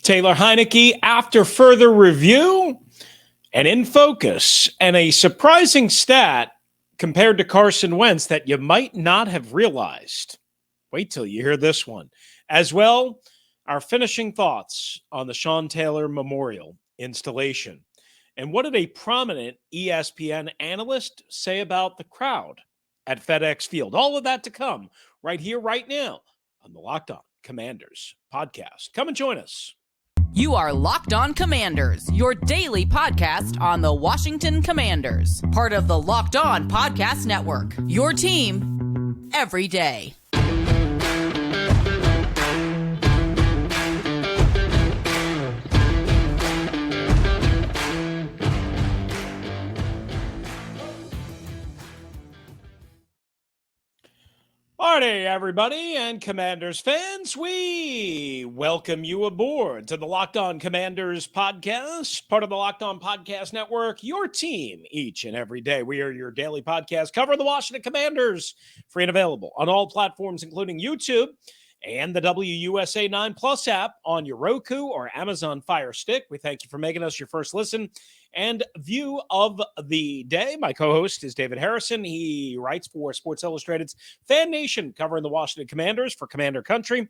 Taylor Heinicke, after further review and in focus, and a surprising stat compared to Carson Wentz that you might not have realized. Wait till you hear this one. As well, our finishing thoughts on the Sean Taylor Memorial installation. And what did a prominent ESPN analyst say about the crowd at FedExField? All of that to come right here, right now on the Locked On Commanders podcast. Come and join us. You are Locked On Commanders, your daily podcast on the Washington Commanders. Part of the Locked On Podcast Network, your team every day. Morning, everybody, and Commanders fans. We welcome you aboard to the Locked On Commanders podcast, part of the Locked On Podcast Network, your team each and every day. We are your daily podcast covering the Washington Commanders, free and available on all platforms, including YouTube and the WUSA 9 Plus app on your Roku or Amazon Fire Stick. We thank you for making us your first listen and view of the day. My co-host is David Harrison. He writes for Sports Illustrated's FanNation, covering the Washington Commanders for Commander Country.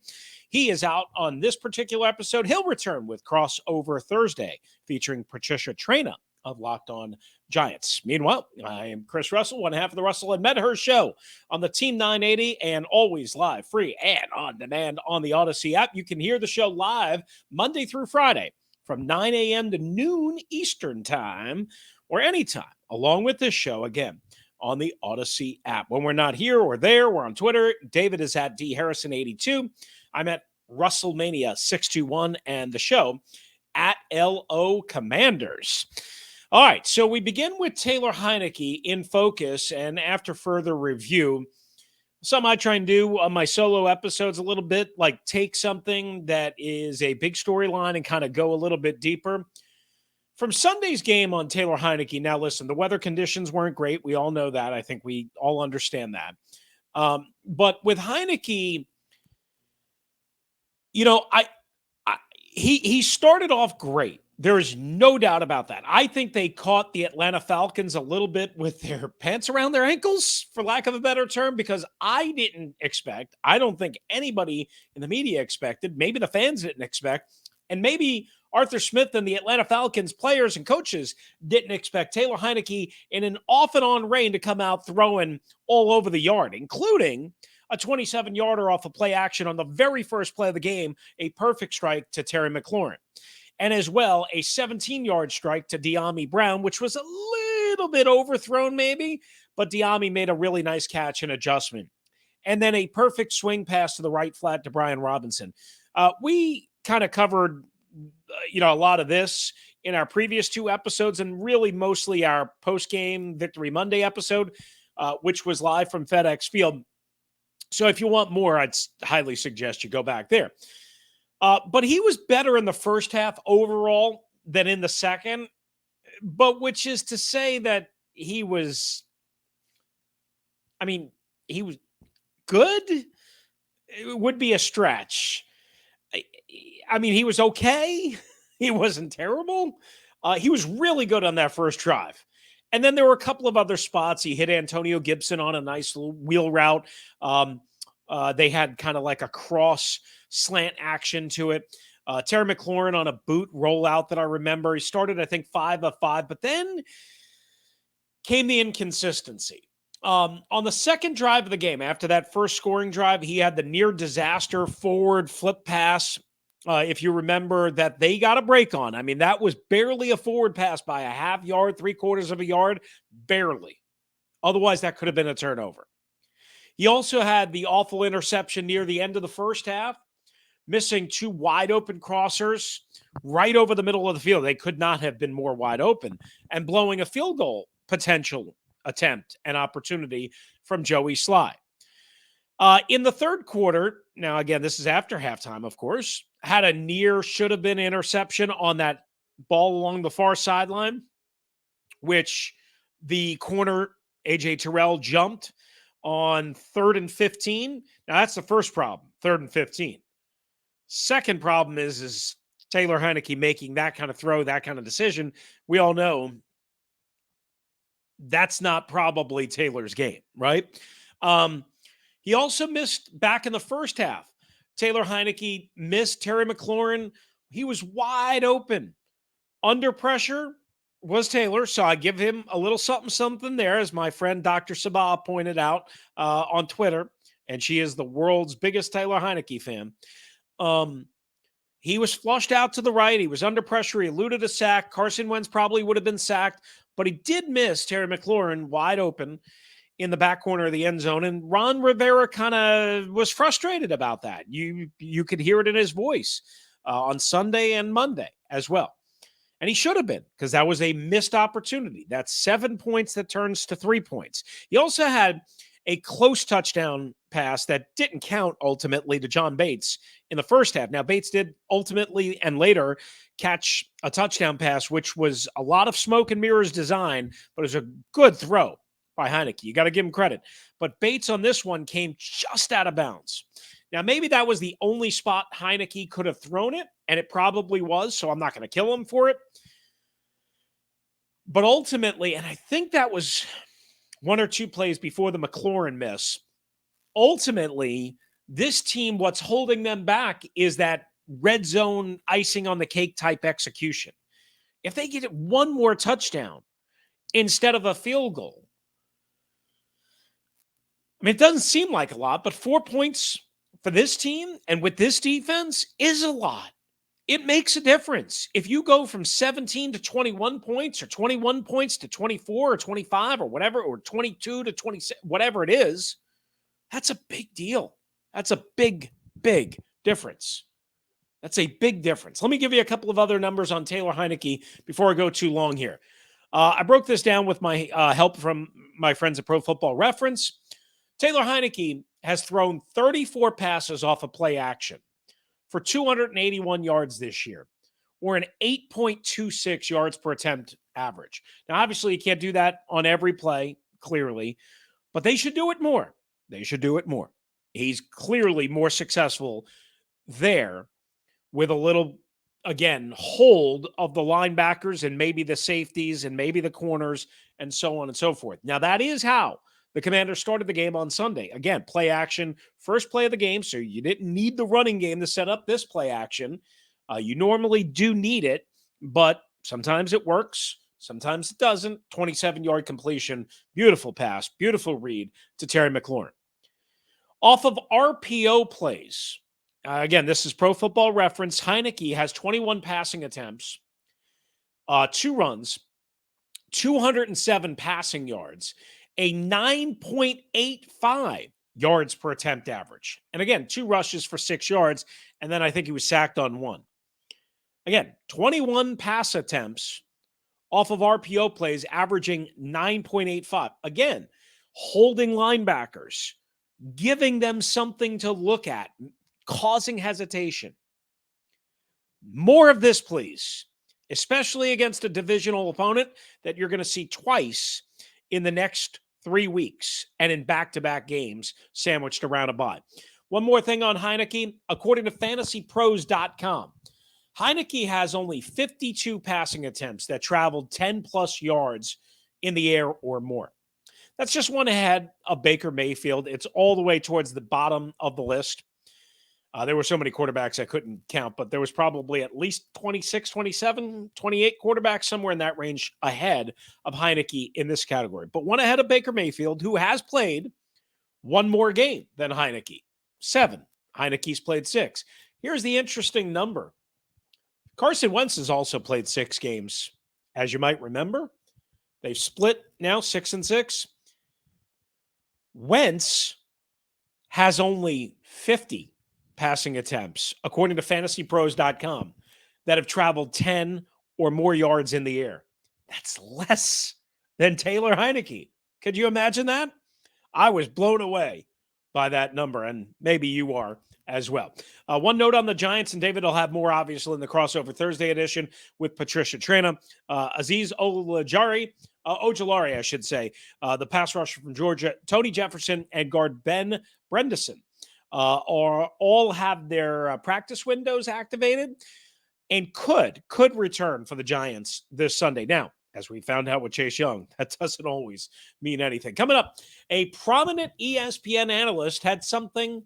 He is out on this particular episode. He'll return with Crossover Thursday, featuring Patricia Traina of Locked On Giants. Meanwhile, I am Chris Russell, one half of the Russell and Medhurst Show on the Team 980 and always live, free, and on demand on the Odyssey app. You can hear the show live Monday through Friday from 9 a.m. to noon Eastern time or anytime, along with this show, again, on the Odyssey app. When we're not here or there, we're on Twitter. David is at DHarrison82. I'm at RussellMania621, and the show at LO Commanders. All right, so we begin with Taylor Heinicke in focus, and after further review, something I try and do on my solo episodes a little bit, like take something that is a big storyline and kind of go a little bit deeper. From Sunday's game on Taylor Heinicke, now listen, the weather conditions weren't great. We all know that. I think we all understand that. But with Heinicke, you know, he started off great. There is no doubt about that. I think they caught the Atlanta Falcons a little bit with their pants around their ankles, for lack of a better term, because I don't think anybody in the media expected, maybe the fans didn't expect, and maybe Arthur Smith and the Atlanta Falcons players and coaches didn't expect Taylor Heinicke in an off and on rain to come out throwing all over the yard, including a 27-yarder off of play action on the very first play of the game, a perfect strike to Terry McLaurin. And as well, a 17-yard strike to De'Ami Brown, which was a little bit overthrown maybe, but De'Ami made a really nice catch and adjustment. And then a perfect swing pass to the right flat to Brian Robinson. We kind of covered, a lot of this in our previous two episodes, and really mostly our post-game Victory Monday episode, which was live from FedExField. So if you want more, I'd highly suggest you go back there. But he was better in the first half overall than in the second, but which is to say that he was good. It would be a stretch. I mean, he was okay. He wasn't terrible. He was really good on that first drive. And then there were a couple of other spots. He hit Antonio Gibson on a nice little wheel route. They had kind of like a cross slant action to it. Terry McLaurin on a boot rollout that I remember. He started, I think, 5 of 5, but then came the inconsistency. On the second drive of the game, after that first scoring drive, he had the near disaster forward flip pass. If you remember that they got a break on. I mean, that was barely a forward pass by a half yard, 3/4 of a yard, barely. Otherwise, that could have been a turnover. He also had the awful interception near the end of the first half, missing 2 wide open crossers right over the middle of the field. They could not have been more wide open, and blowing a field goal potential attempt and opportunity from Joey Sly. In the third quarter, now again, this is after halftime, of course, had a near should have been interception on that ball along the far sideline, which the corner, A.J. Terrell, jumped on 3rd and 15. Now, that's the first problem, 3rd and 15. Second problem is Taylor Heinicke making that kind of throw, that kind of decision, we all know that's not probably Taylor's game, right? He also missed back in the first half. Taylor Heinicke missed Terry McLaurin. He was wide open. Under pressure was Taylor, so I give him a little something there, as my friend Dr. Sabah pointed out on Twitter, and she is the world's biggest Taylor Heinicke fan. He was flushed out to the right. He was under pressure. He eluded a sack. Carson Wentz probably would have been sacked, but he did miss Terry McLaurin wide open in the back corner of the end zone. And Ron Rivera kind of was frustrated about that. You could hear it in his voice on Sunday and Monday as well. And he should have been, because that was a missed opportunity. That's 7 points that turns to 3 points. He also had a close touchdown pass that didn't count ultimately to John Bates in the first half. Now, Bates did ultimately and later catch a touchdown pass, which was a lot of smoke and mirrors design, but it was a good throw by Heinicke. You got to give him credit. But Bates on this one came just out of bounds. Now, maybe that was the only spot Heinicke could have thrown it, and it probably was, so I'm not going to kill him for it. But ultimately, and I think that was one or two plays before the McLaurin miss, ultimately, this team, what's holding them back is that red zone icing on the cake type execution. If they get one more touchdown instead of a field goal, I mean, it doesn't seem like a lot, but 4 points for this team and with this defense is a lot. It makes a difference. If you go from 17 to 21 points or 21 points to 24 or 25 or whatever, or 22 to 26, whatever it is, that's a big deal. That's a big, big difference. That's a big difference. Let me give you a couple of other numbers on Taylor Heinicke before I go too long here. I broke this down with my help from my friends at Pro Football Reference. Taylor Heinicke has thrown 34 passes off of play action for 281 yards this year, or an 8.26 yards per attempt average. Now, obviously, you can't do that on every play, clearly, but they should do it more. They should do it more. He's clearly more successful there with a little, again, hold of the linebackers and maybe the safeties and maybe the corners and so on and so forth. Now, that is how the Commanders started the game on Sunday. Again, play action, first play of the game, so you didn't need the running game to set up this play action. You normally do need it, but sometimes it works, sometimes it doesn't. 27-yard completion, beautiful pass, beautiful read to Terry McLaurin. Off of RPO plays, again, this is Pro Football Reference. Heinicke has 21 passing attempts, 2 runs, 207 passing yards, a 9.85 yards per attempt average. And again, 2 rushes for 6 yards, and then I think he was sacked on 1. Again, 21 pass attempts off of RPO plays, averaging 9.85. Again, holding linebackers, giving them something to look at, causing hesitation. More of this, please, especially against a divisional opponent that you're going to see twice in the next 3 weeks and in back-to-back games sandwiched around a bye. One more thing on Heinicke. According to fantasypros.com, Heinicke has only 52 passing attempts that traveled 10-plus yards in the air or more. That's just one ahead of Baker Mayfield. It's all the way towards the bottom of the list. There were so many quarterbacks I couldn't count, but there was probably at least 26, 27, 28 quarterbacks, somewhere in that range, ahead of Heinicke in this category. But one ahead of Baker Mayfield, who has played one more game than Heinicke. 7. Heinicke's played 6. Here's the interesting number. Carson Wentz has also played 6 games, as you might remember. They've split now 6-6. Wentz has only 50 passing attempts, according to fantasypros.com, that have traveled 10 or more yards in the air. That's less than Taylor Heinicke. Could you imagine that? I was blown away by that number, and maybe you are as well. One note on the Giants, and David will have more, obviously, in the crossover Thursday edition with Patricia Trena. Azeez Ojulari, I should say, the pass rusher from Georgia, Tony Jefferson, and guard Ben Bredesen all have their practice windows activated. and could return for the Giants this Sunday. Now, as we found out with Chase Young, that doesn't always mean anything. Coming up, a prominent ESPN analyst had something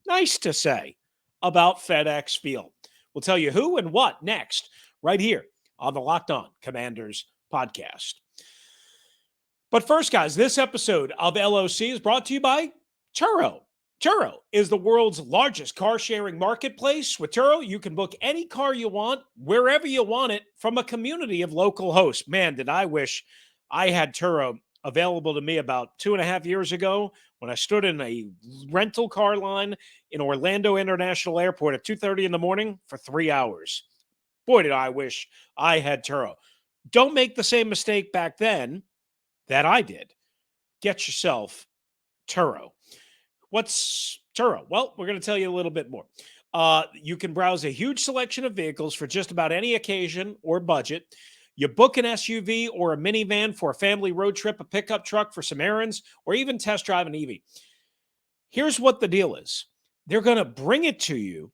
nice to say about FedExField. We'll tell you who and what next, right here on the Locked On Commanders podcast. But first, guys, this episode of LOC is brought to you by Turo. Turo is the world's largest car-sharing marketplace. With Turo, you can book any car you want, wherever you want it, from a community of local hosts. Man, did I wish I had Turo available to me about 2.5 years ago when I stood in a rental car line in Orlando International Airport at 2:30 in the morning for 3 hours. Boy, did I wish I had Turo. Don't make the same mistake back then that I did. Get yourself Turo. What's Turo? Well, we're going to tell you a little bit more. You can browse a huge selection of vehicles for just about any occasion or budget. You book an SUV or a minivan for a family road trip, a pickup truck for some errands, or even test drive an EV. Here's what the deal is. They're going to bring it to you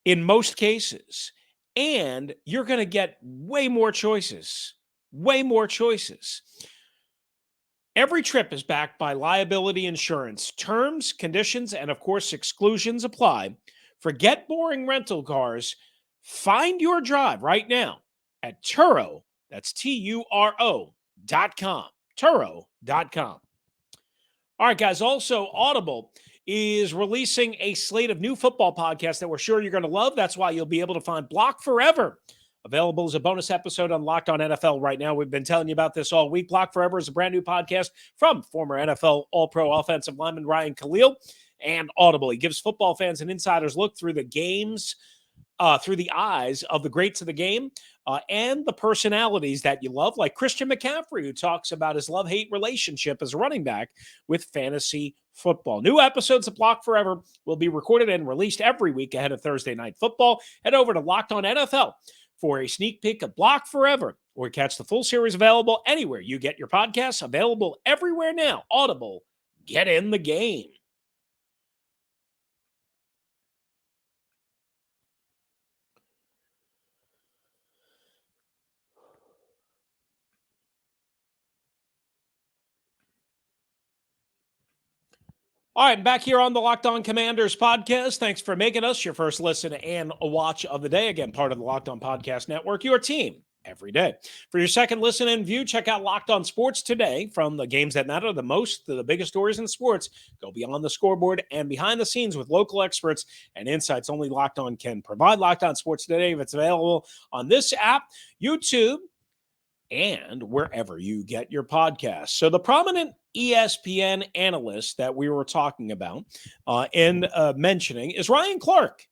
in most cases, and you're going to get way more choices. Way more choices. Every trip is backed by liability insurance. Terms, conditions, and of course, exclusions apply. Forget boring rental cars. Find your drive right now at Turo. That's Turo.com. Turo.com. All right, guys. Also, Audible is releasing a slate of new football podcasts that we're sure you're going to love. That's why you'll be able to find Block Forever, available as a bonus episode on Locked On NFL right now. We've been telling you about this all week. Block Forever is a brand new podcast from former NFL All-Pro offensive lineman Ryan Khalil, and Audible. He gives football fans an insider's look through the games, through the eyes of the greats of the game, and the personalities that you love, like Christian McCaffrey, who talks about his love-hate relationship as a running back with fantasy football. New episodes of Block Forever will be recorded and released every week ahead of Thursday Night Football. Head over to Locked On NFL for a sneak peek of Block Forever, or catch the full series available anywhere you get your podcasts, available everywhere now. Audible, get in the game. All right, back here on the Locked On Commanders podcast. Thanks for making us your first listen and a watch of the day. Again, part of the Locked On Podcast Network, your team every day. For your second listen and view, check out Locked On Sports Today. From the games that matter the most to the biggest stories in sports, go beyond the scoreboard and behind the scenes with local experts and insights only Locked On can provide. Locked On Sports Today, if it's available on this app, YouTube, and wherever you get your podcasts. So the prominent ESPN analyst that we were talking about and mentioning is Ryan Clark,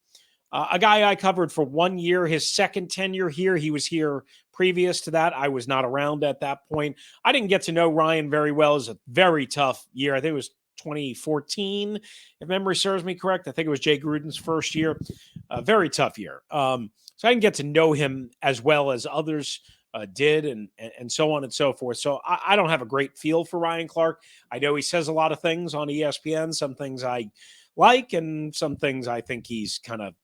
a guy I covered for 1 year, his second tenure here. He was here previous to that. I was not around at that point. I didn't get to know Ryan very well. It was a very tough year. I think it was 2014, if memory serves me correct. I think it was Jay Gruden's first year. A very tough year. So I didn't get to know him as well as others did, and so on and so forth. So I don't have a great feel for Ryan Clark. I know he says a lot of things on ESPN, some things I like, and some things I think he's kind of,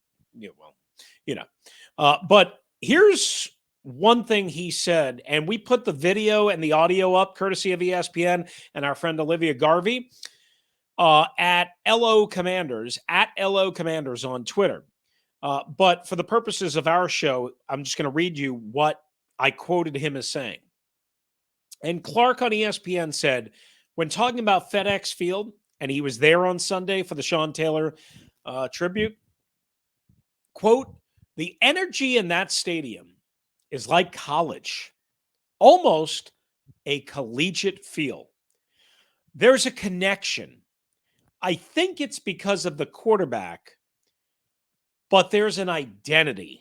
but here's one thing he said, and we put the video and the audio up courtesy of ESPN and our friend Olivia Garvey at LO Commanders on Twitter. But for the purposes of our show, I'm just going to read you what I quoted him as saying. And Clark on ESPN said, when talking about FedExField, and he was there on Sunday for the Sean Taylor tribute, quote, the energy in that stadium is like college, almost a collegiate feel. There's a connection. I think it's because of the quarterback, but there's an identity.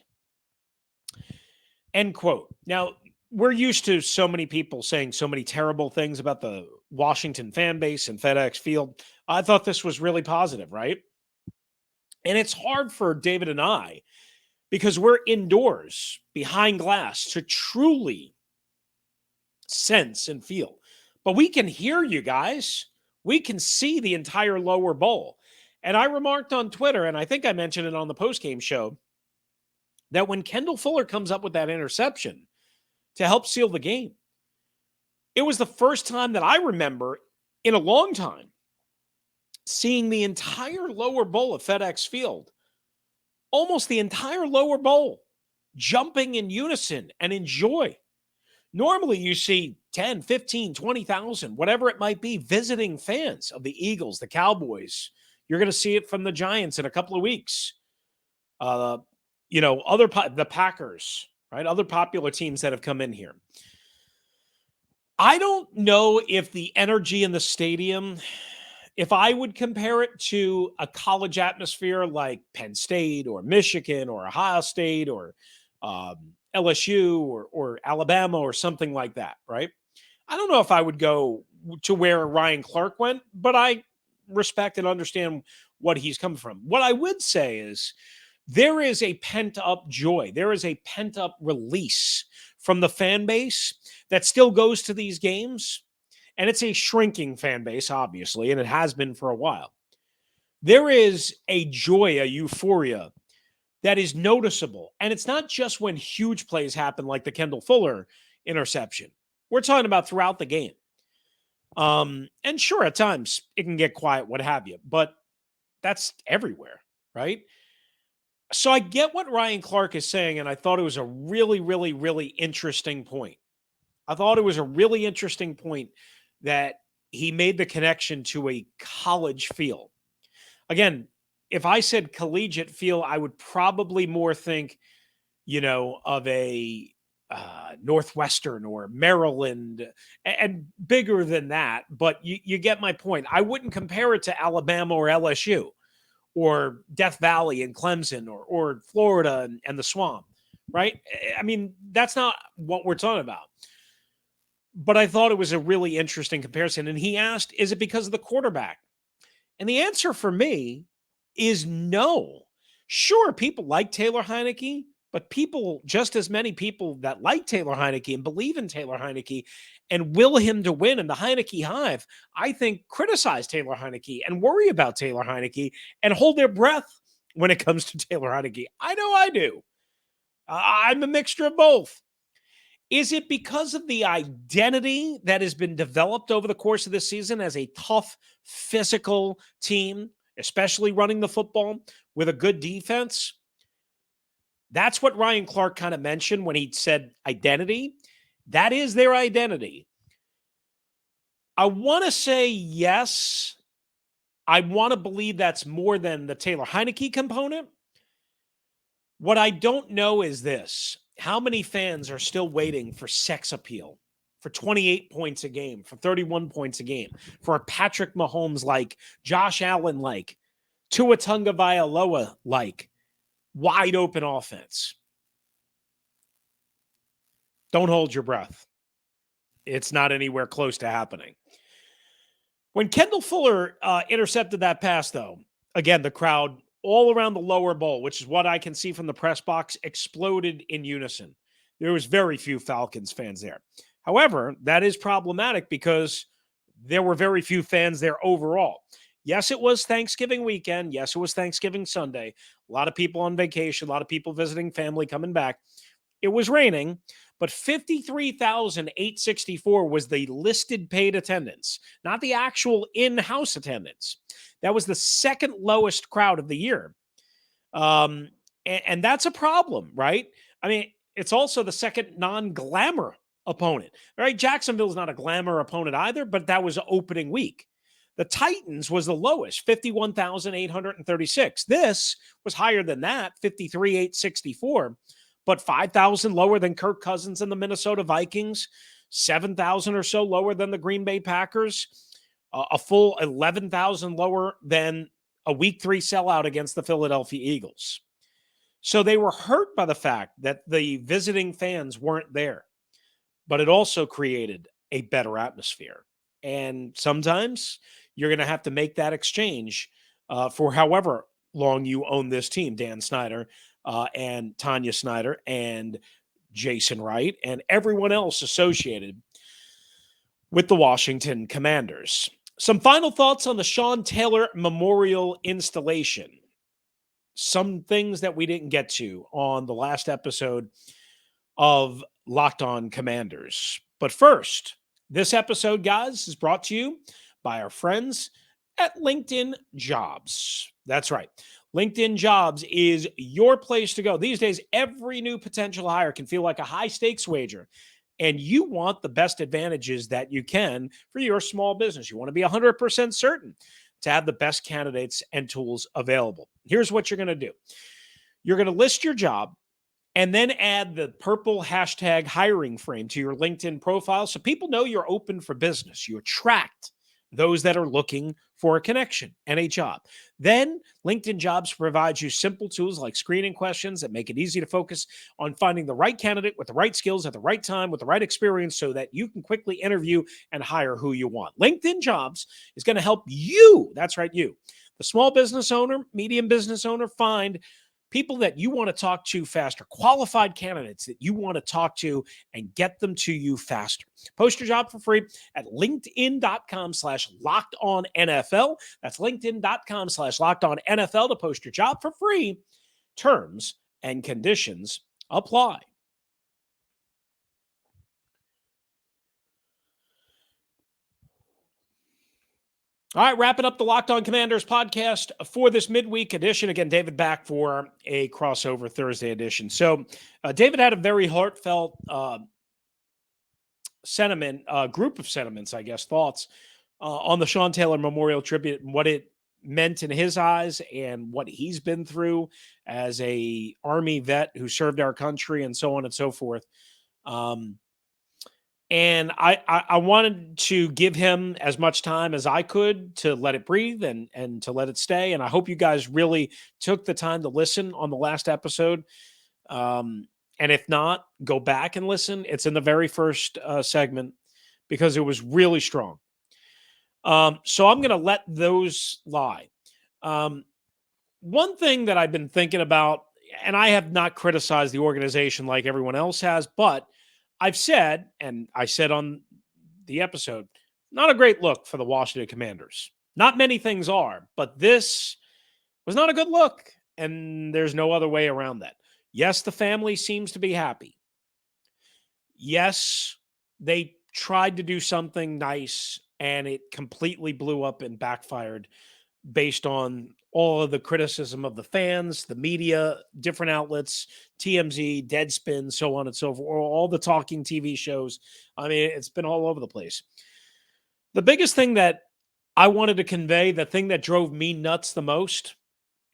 End quote. Now, we're used to so many people saying so many terrible things about the Washington fan base and FedExField. I thought this was really positive, right? And it's hard for David and I, because we're indoors behind glass, to truly sense and feel. But we can hear you guys. We can see the entire lower bowl. And I remarked on Twitter, and I think I mentioned it on the postgame show, that when Kendall Fuller comes up with that interception to help seal the game, it was the first time that I remember in a long time seeing the entire lower bowl of FedExField, almost the entire lower bowl, jumping in unison and in joy. Normally you see 10, 15, 20,000, whatever it might be, visiting fans of the Eagles, the Cowboys. You're going to see it from the Giants in a couple of weeks. The Packers, right? Other popular teams that have come in here. I don't know if the energy in the stadium, if I would compare it to a college atmosphere like Penn State or Michigan or Ohio State or LSU or Alabama or something like that, right? I don't know if I would go to where Ryan Clark went, but I respect and understand what he's come from. What I would say is there is a pent-up joy. There is a pent-up release from the fan base that still goes to these games. And it's a shrinking fan base, obviously, and it has been for a while. There is a joy, a euphoria that is noticeable. And it's not just when huge plays happen like the Kendall Fuller interception. We're talking about throughout the game. And sure, at times it can get quiet, what have you, but that's everywhere, right? So I get what Ryan Clark is saying, and I thought it was a really, really, really interesting point. I thought it was a really interesting point that he made the connection to a college feel. Again, if I said collegiate feel, I would probably more think, of a Northwestern or Maryland and bigger than that. But you get my point. I wouldn't compare it to Alabama or LSU or Death Valley and Clemson or Florida and the Swamp, right? I mean, that's not what we're talking about. But I thought it was a really interesting comparison. And he asked, is it because of the quarterback? And the answer for me is no. Sure, people like Taylor Heinicke, but just as many people that like Taylor Heinicke and believe in Taylor Heinicke and will him to win in the Heinicke Hive, I think criticize Taylor Heinicke and worry about Taylor Heinicke and hold their breath when it comes to Taylor Heinicke. I know I do. I'm a mixture of both. Is it because of the identity that has been developed over the course of this season as a tough, physical team, especially running the football with a good defense? That's what Ryan Clark kind of mentioned when he said identity. That is their identity. I want to say yes. I want to believe that's more than the Taylor Heinicke component. What I don't know is this. How many fans are still waiting for sex appeal, for 28 points a game, for 31 points a game, for a Patrick Mahomes like, Josh Allen like, Tua Tagovailoa like, wide open offense? Don't hold your breath. It's not anywhere close to happening. When Kendall Fuller intercepted that pass, though, again, the crowd all around the lower bowl, which is what I can see from the press box, exploded in unison. There was very few Falcons fans there. However, that is problematic because there were very few fans there overall. Yes, it was Thanksgiving weekend. Yes, it was Thanksgiving Sunday. A lot of people on vacation, a lot of people visiting family coming back. It was raining, but 53,864 was the listed paid attendance, not the actual in-house attendance. That was the second lowest crowd of the year. And that's a problem, right? I mean, it's also the second non-glamour opponent, right? Jacksonville's not a glamour opponent either, but that was opening week. The Titans was the lowest, 51,836. This was higher than that, 53,864, but 5,000 lower than Kirk Cousins and the Minnesota Vikings, 7,000 or so lower than the Green Bay Packers, a full 11,000 lower than a week 3 sellout against the Philadelphia Eagles. So they were hurt by the fact that the visiting fans weren't there, but it also created a better atmosphere. And sometimes you're going to have to make that exchange for however long you own this team, Dan Snyder and Tanya Snyder and Jason Wright and everyone else associated with the Washington Commanders. Some final thoughts on the Sean Taylor Memorial installation. some things that we didn't get to on the last episode of Locked On Commanders. But first, this episode, guys, is brought to you by our friends at LinkedIn Jobs. That's right. LinkedIn Jobs is your place to go. These days, every new potential hire can feel like a high stakes wager, and you want the best advantages that you can for your small business. You want to be 100% certain to have the best candidates and tools available. Here's what you're going to do. You're going to list your job and then add the purple hashtag hiring frame to your LinkedIn profile so people know you're open for business. You attract those that are looking for a connection and a job. Then LinkedIn Jobs provides you simple tools like screening questions that make it easy to focus on finding the right candidate with the right skills at the right time with the right experience so that you can quickly interview and hire who you want. LinkedIn Jobs is going to help you, that's right, you, the small business owner, medium business owner, find people that you want to talk to faster, qualified candidates that you want to talk to and get them to you faster. Post your job for free at linkedin.com/lockedonnfl. That's linkedin.com/lockedonnfl to post your job for free. Terms and conditions apply. All right, wrapping up the Locked On Commanders podcast for this midweek edition. Again, David back for a crossover Thursday edition. So David had a very heartfelt group of sentiments, I guess, thoughts on the Sean Taylor Memorial Tribute and what it meant in his eyes and what he's been through as a Army vet who served our country and so on and so forth. And I wanted to give him as much time as I could to let it breathe and to let it stay. And I hope you guys really took the time to listen on the last episode. And if not, go back and listen. It's in the very first segment because it was really strong. So I'm going to let those lie. One thing that I've been thinking about, and I have not criticized the organization like everyone else has, but I've said, and I said on the episode, not a great look for the Washington Commanders. Not many things are, but this was not a good look, and there's no other way around that. Yes, the family seems to be happy. Yes, they tried to do something nice, and it completely blew up and backfired based on all of the criticism of the fans, the media, different outlets, TMZ, Deadspin, so on and so forth, all the talking TV shows. I mean, it's been all over the place. The biggest thing that I wanted to convey, the thing that drove me nuts the most,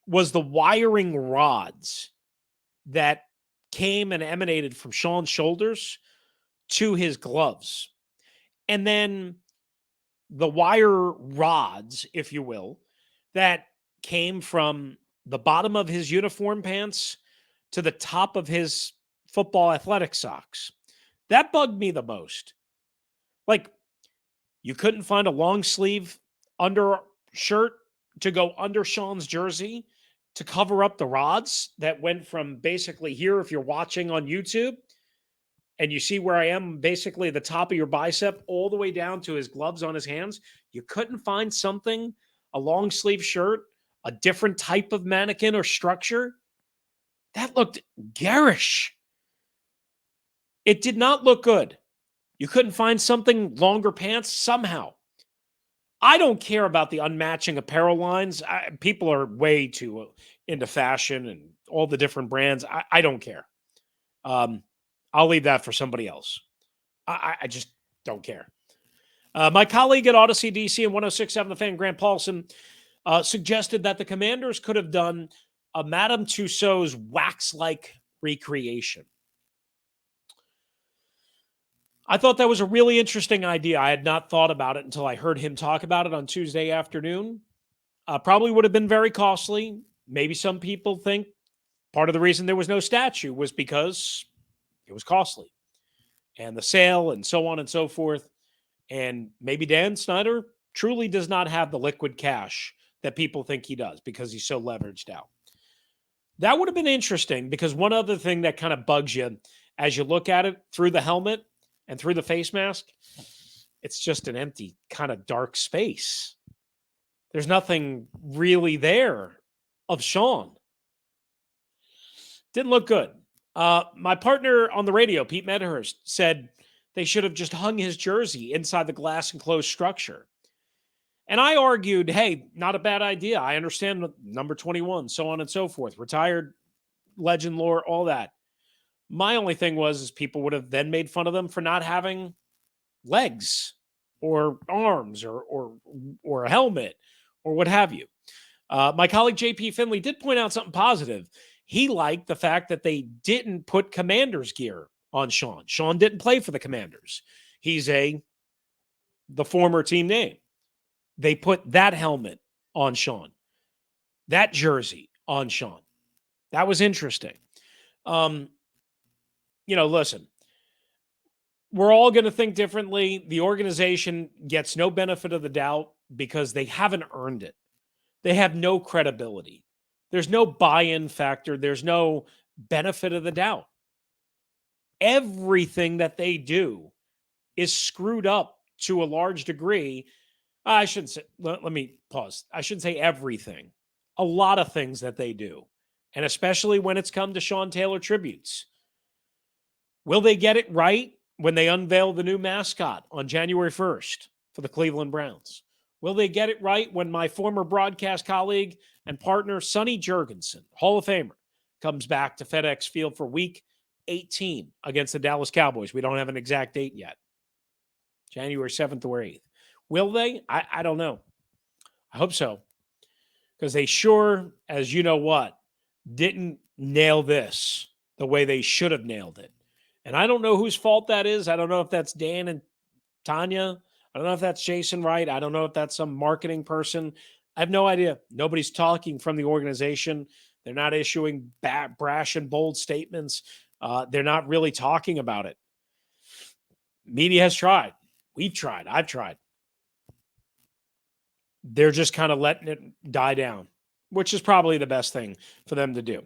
was the wiring rods that came and emanated from Sean's shoulders to his gloves. And then the wire rods, if you will, that came from the bottom of his uniform pants to the top of his football athletic socks. That bugged me the most. Like, you couldn't find a long sleeve undershirt to go under Sean's jersey to cover up the rods that went from basically here, if you're watching on YouTube, and you see where I am, basically the top of your bicep, all the way down to his gloves on his hands. You couldn't find something, a long sleeve shirt, a different type of mannequin or structure. That looked garish. It did not look good. You couldn't find something longer pants somehow. I don't care about the unmatching apparel lines. People are way too into fashion and all the different brands. I don't care. I'll leave that for somebody else. I just don't care. My colleague at Odyssey DC and 106.7 The Fan, Grant Paulson, suggested that the Commanders could have done a Madame Tussauds wax-like recreation. I thought that was a really interesting idea. I had not thought about it until I heard him talk about it on Tuesday afternoon. Probably would have been very costly. Maybe some people think part of the reason there was no statue was because it was costly. And the sale and so on and so forth. And maybe Dan Snyder truly does not have the liquid cash that people think he does because he's so leveraged out. That would have been interesting because one other thing that kind of bugs you as you look at it through the helmet and through the face mask, it's just an empty kind of dark space. There's nothing really there of Sean. Didn't look good. My partner on the radio, Pete Medhurst, said they should have just hung his jersey inside the glass enclosed structure. And I argued, hey, not a bad idea. I understand number 21, so on and so forth, retired legend lore, all that. My only thing was people would have then made fun of them for not having legs or arms or a helmet or what have you. My colleague JP Finley did point out something positive. He liked the fact that they didn't put Commanders gear on Sean. Sean didn't play for the Commanders. He's the former team name. They put that helmet on Sean, that jersey on Sean. That was interesting. Listen, we're all going to think differently. The organization gets no benefit of the doubt because they haven't earned it. They have no credibility. There's no buy-in factor. There's no benefit of the doubt. Everything that they do is screwed up to a large degree. I shouldn't say, let me pause. I shouldn't say everything. A lot of things that they do, and especially when it's come to Sean Taylor tributes. Will they get it right when they unveil the new mascot on January 1st for the Cleveland Browns? Will they get it right when my former broadcast colleague and partner, Sonny Jurgensen, Hall of Famer, comes back to FedExField for week 18 against the Dallas Cowboys? We don't have an exact date yet. January 7th or 8th. Will they? I don't know. I hope so. Because they sure, as you know what, didn't nail this the way they should have nailed it. And I don't know whose fault that is. I don't know if that's Dan and Tanya. I don't know if that's Jason Wright. I don't know if that's some marketing person. I have no idea. Nobody's talking from the organization. They're not issuing brash and bold statements. They're not really talking about it. Media has tried. We've tried. I've tried. They're just kind of letting it die down, which is probably the best thing for them to do.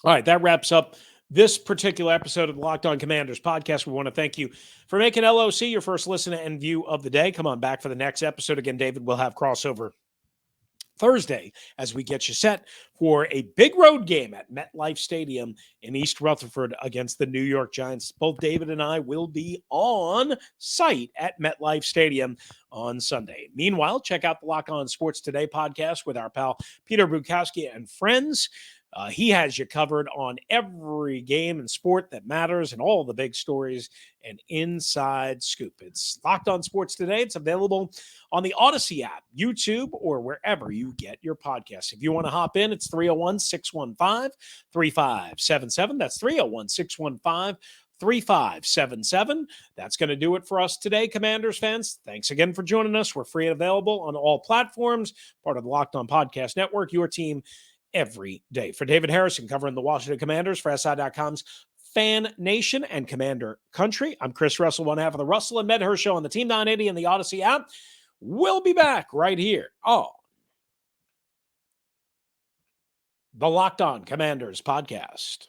All right, that wraps up this particular episode of the Locked On Commanders podcast. We want to thank you for making LOC your first listen and view of the day. Come on back for the next episode. Again, David, we'll have crossover Thursday as we get you set for a big road game at MetLife Stadium in East Rutherford against the New York Giants. Both David and I will be on site at MetLife Stadium on Sunday. Meanwhile, check out the Lock On Sports Today podcast with our pal Peter Bukowski and friends. He has you covered on every game and sport that matters and all the big stories and inside scoop. It's Locked On Sports Today. It's available on the Odyssey app, YouTube, or wherever you get your podcasts. If you want to hop in, it's 301-615-3577. That's 301-615-3577. That's going to do it for us today, Commanders fans. Thanks again for joining us. We're free and available on all platforms, part of the Locked On Podcast Network, your team every day. For David Harrison covering the Washington Commanders for SI.com's FanNation and Commander Country, I'm Chris Russell, one half of the Russell and Medhurst Show on the Team 980 and the Odyssey app. We'll be back right here on the Locked On Commanders podcast.